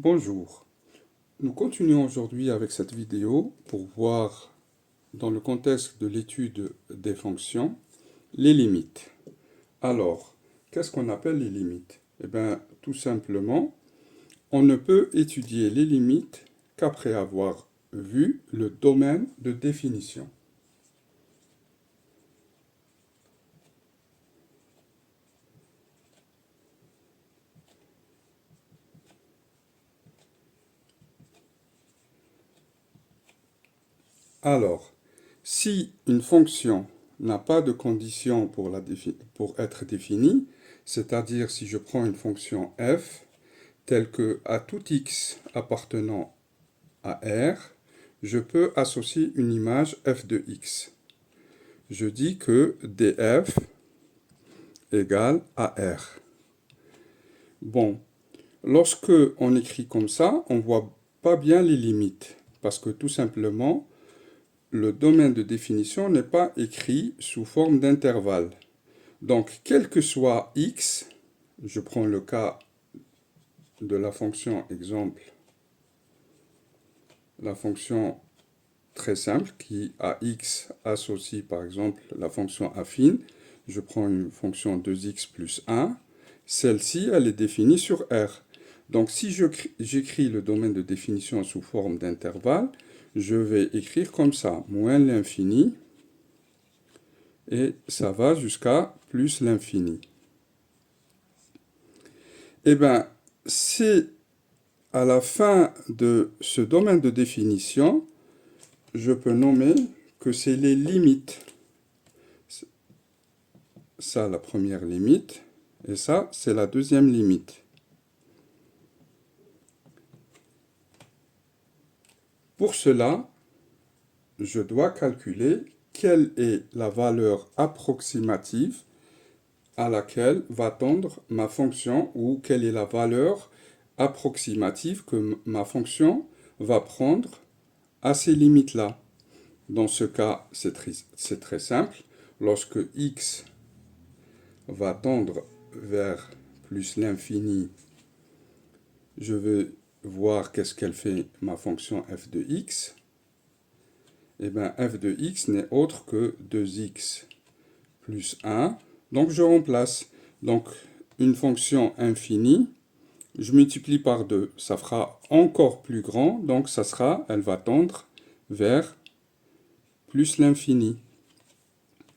Bonjour, nous continuons aujourd'hui avec cette vidéo pour voir dans le contexte de l'étude des fonctions les limites. Alors, qu'est-ce qu'on appelle les limites? Eh bien, tout simplement, on ne peut étudier les limites qu'après avoir vu le domaine de définition. Alors, si une fonction n'a pas de condition pour être définie, c'est-à-dire si je prends une fonction f telle que à tout x appartenant à R, je peux associer une image f de x. Je dis que df égale à R. Bon, lorsque on écrit comme ça, on ne voit pas bien les limites, parce que tout simplement, le domaine de définition n'est pas écrit sous forme d'intervalle. Donc, quel que soit x, je prends le cas de la fonction exemple, la fonction très simple qui à x associe par exemple la fonction affine, je prends une fonction 2x plus 1, celle-ci elle est définie sur R. Donc si j'écris le domaine de définition sous forme d'intervalle, je vais écrire comme ça, moins l'infini, et ça va jusqu'à plus l'infini. Eh bien, c'est à la fin de ce domaine de définition, je peux nommer que c'est les limites. Ça, la première limite, et ça, c'est la deuxième limite. Pour cela, je dois calculer quelle est la valeur approximative à laquelle va tendre ma fonction, ou quelle est la valeur approximative que ma fonction va prendre à ces limites-là. Dans ce cas, c'est très simple. Lorsque x va tendre vers plus l'infini, je vais voir qu'est-ce qu'elle fait ma fonction f de x. Et bien f de x n'est autre que 2x plus 1. Donc je remplace. Donc une fonction infinie, je multiplie par 2. Ça fera encore plus grand. Donc ça sera, elle va tendre vers plus l'infini.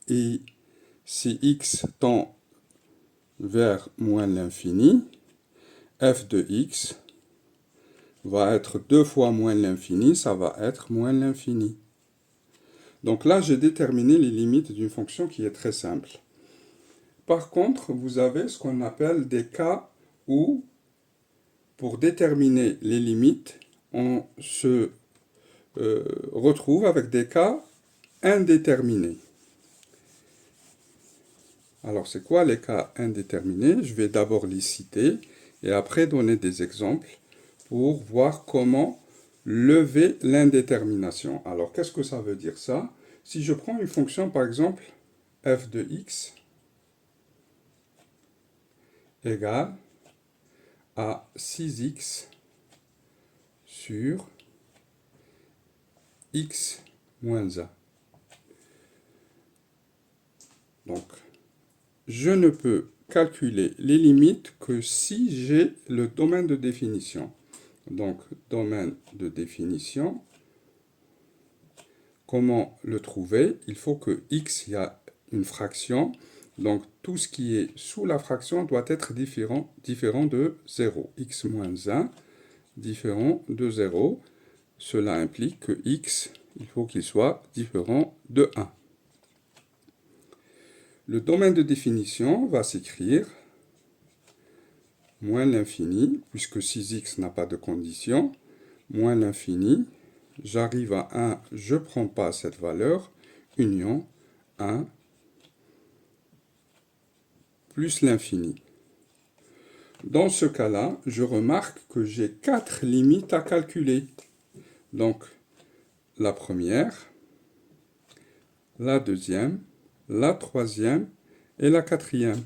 Et si x tend vers moins l'infini, f de x va être 2 fois moins l'infini, ça va être moins l'infini. Donc là, j'ai déterminé les limites d'une fonction qui est très simple. Par contre, vous avez ce qu'on appelle des cas où, pour déterminer les limites, on se retrouve avec des cas indéterminés. Alors, c'est quoi les cas indéterminés? Je vais d'abord les citer et après donner des exemples pour voir comment lever l'indétermination. Alors, qu'est-ce que ça veut dire ça? Si je prends une fonction, par exemple, f de x égale à 6x sur x moins 1. Donc, je ne peux calculer les limites que si j'ai le domaine de définition. Donc, domaine de définition, comment le trouver? Il faut que x, il y a une fraction. Donc, tout ce qui est sous la fraction doit être différent de 0. x moins 1, différent de 0. Cela implique que x, il faut qu'il soit différent de 1. Le domaine de définition va s'écrire moins l'infini, puisque 6x n'a pas de condition, moins l'infini, j'arrive à 1, je ne prends pas cette valeur, union 1 plus l'infini. Dans ce cas-là, je remarque que j'ai 4 limites à calculer. Donc, la première, la deuxième, la troisième et la quatrième.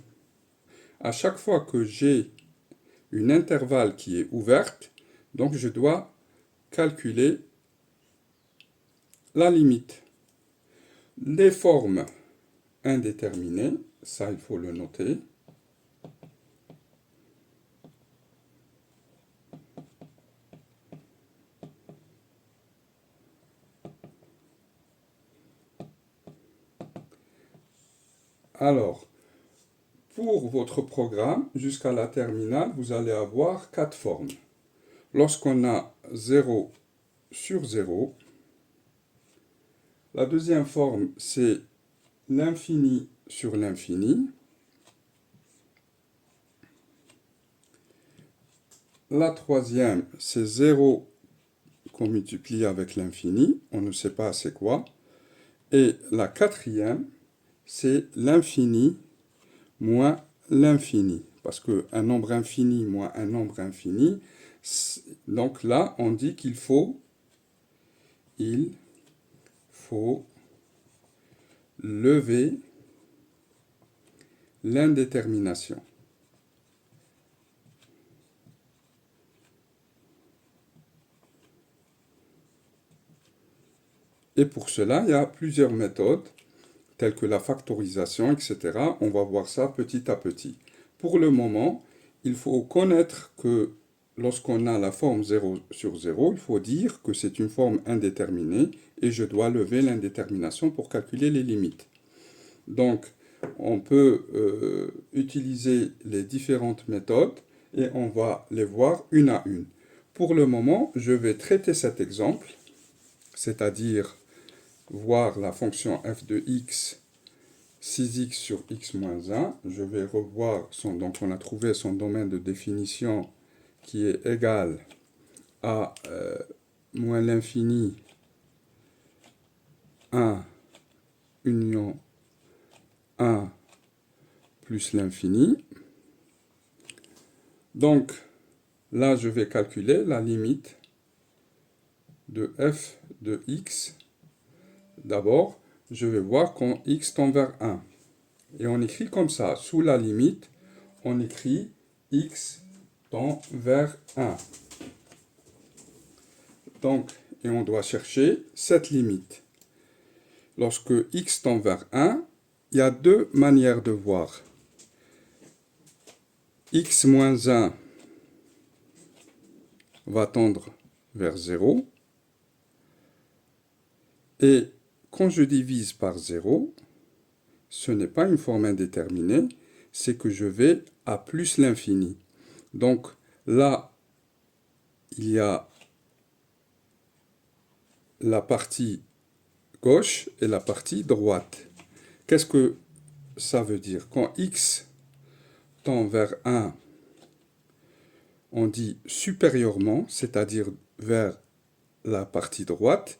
À chaque fois que j'ai une intervalle qui est ouverte, Donc, je dois calculer la limite. Les formes indéterminées, ça, il faut le noter. Alors, pour votre programme, jusqu'à la terminale, vous allez avoir 4 formes. Lorsqu'on a 0 sur 0, la deuxième forme, c'est l'infini sur l'infini. La troisième, c'est 0 qu'on multiplie avec l'infini, on ne sait pas c'est quoi. Et la quatrième, c'est l'infini moins l'infini. Parce qu'un nombre infini moins un nombre infini, donc là, on dit qu'il faut lever l'indétermination. Et pour cela, il y a plusieurs méthodes, telles que la factorisation, etc. On va voir ça petit à petit. Pour le moment, il faut connaître que lorsqu'on a la forme 0 sur 0, il faut dire que c'est une forme indéterminée et je dois lever l'indétermination pour calculer les limites. Donc, on peut utiliser les différentes méthodes et on va les voir une à une. Pour le moment, je vais traiter cet exemple, c'est-à-dire voir la fonction f de x, 6x sur x moins 1. Je vais revoir donc on a trouvé son domaine de définition qui est égal à moins l'infini 1 union 1 plus l'infini. Donc, là, je vais calculer la limite de f de x. D'abord, je vais voir quand x tend vers 1. Et on écrit comme ça. Sous la limite, on écrit x tend vers 1. Donc, et on doit chercher cette limite. Lorsque x tend vers 1, il y a deux manières de voir. X moins 1 va tendre vers 0. Et quand je divise par 0, ce n'est pas une forme indéterminée, c'est que je vais à plus l'infini. Donc là, il y a la partie gauche et la partie droite. Qu'est-ce que ça veut dire? Quand x tend vers 1, on dit supérieurement, c'est-à-dire vers la partie droite,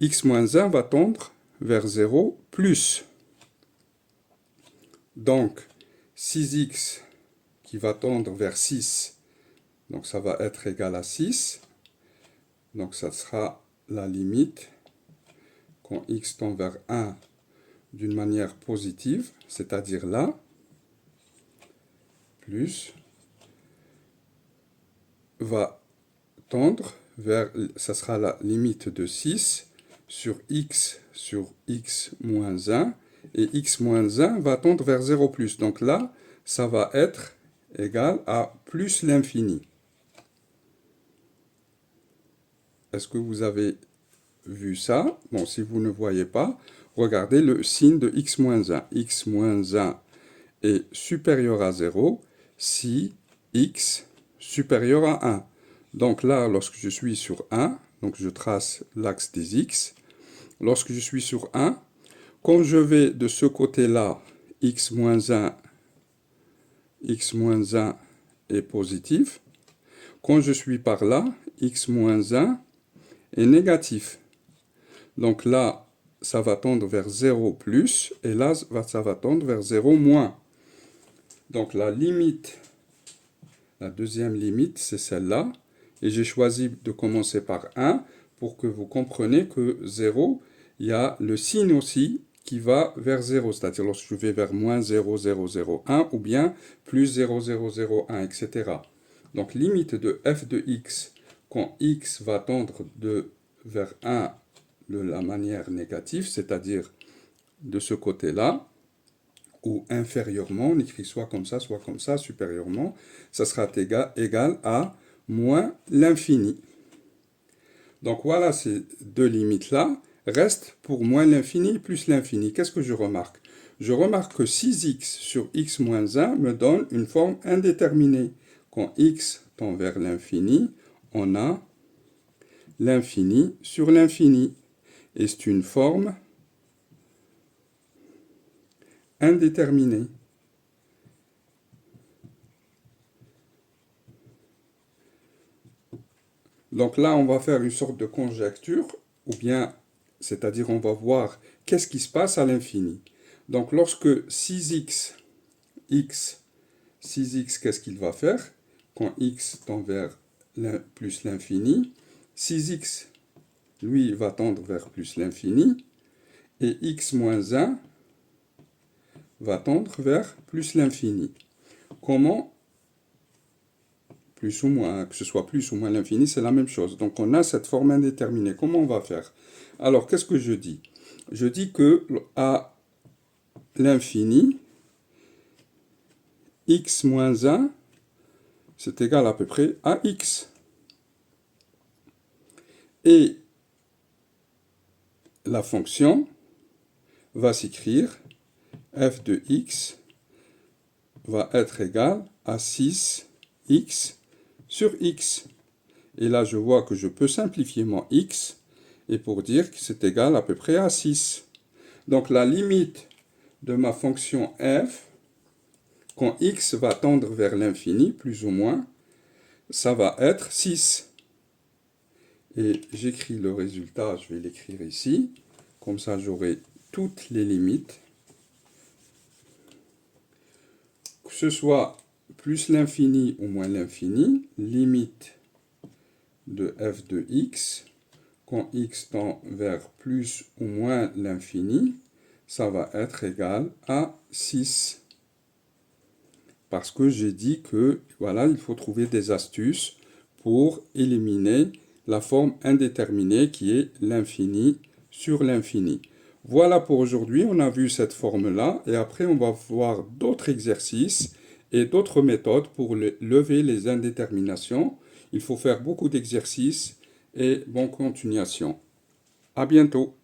x moins 1 va tendre vers 0 plus. Donc, 6x qui va tendre vers 6, donc ça va être égal à 6. Donc, ça sera la limite quand x tend vers 1 d'une manière positive, c'est-à-dire là, plus, va tendre vers, ça sera la limite de 6 sur x moins 1, et x moins 1 va tendre vers 0 plus. Donc là, ça va être égal à plus l'infini. Est-ce que vous avez vu ça? Bon, si vous ne voyez pas, regardez le signe de x moins 1. X moins 1 est supérieur à 0 si x supérieur à 1. Donc là, lorsque je suis sur 1, donc je trace l'axe des x. Lorsque je suis sur 1, quand je vais de ce côté-là, x moins 1 est positif. Quand je suis par là, x moins 1 est négatif. Donc là, ça va tendre vers 0 plus, et là, ça va tendre vers 0 moins. Donc la limite, la deuxième limite, c'est celle-là. Et j'ai choisi de commencer par 1 pour que vous compreniez que 0, il y a le signe aussi qui va vers 0. C'est-à-dire lorsque je vais vers moins 0,001 ou bien plus 0,001, etc. Donc limite de f de x quand x va tendre vers 1 de la manière négative, c'est-à-dire de ce côté-là, ou inférieurement, on écrit soit comme ça, supérieurement, ça sera égal à moins l'infini. Donc voilà, ces deux limites-là restent pour moins l'infini plus l'infini. Qu'est-ce que je remarque? Je remarque que 6x sur x moins 1 me donne une forme indéterminée. Quand x tend vers l'infini, on a l'infini sur l'infini. Et c'est une forme indéterminée. Donc là, on va faire une sorte de conjecture, ou bien, c'est-à-dire on va voir qu'est-ce qui se passe à l'infini. Donc lorsque 6x, 6x, qu'est-ce qu'il va faire? Quand x tend vers plus l'infini, 6x, lui, va tendre vers plus l'infini, et x moins 1 va tendre vers plus l'infini. Comment? Plus ou moins, que ce soit plus ou moins l'infini, c'est la même chose. Donc on a cette forme indéterminée. Comment on va faire? Alors, qu'est-ce que je dis? Je dis que à l'infini, x moins 1, c'est égal à peu près à x. Et la fonction va s'écrire f de x va être égal à 6x sur x. Et là, je vois que je peux simplifier mon x et pour dire que c'est égal à peu près à 6. Donc la limite de ma fonction f, quand x va tendre vers l'infini, plus ou moins, ça va être 6. Et j'écris le résultat, je vais l'écrire ici. Comme ça, j'aurai toutes les limites. Que ce soit plus l'infini ou moins l'infini, limite de f de x, quand x tend vers plus ou moins l'infini, ça va être égal à 6. Parce que j'ai dit que, voilà, il faut trouver des astuces pour éliminer la forme indéterminée qui est l'infini sur l'infini. Voilà pour aujourd'hui, on a vu cette forme-là, et après on va voir d'autres exercices et d'autres méthodes pour lever les indéterminations. Il faut faire beaucoup d'exercices et bonne continuation. À bientôt.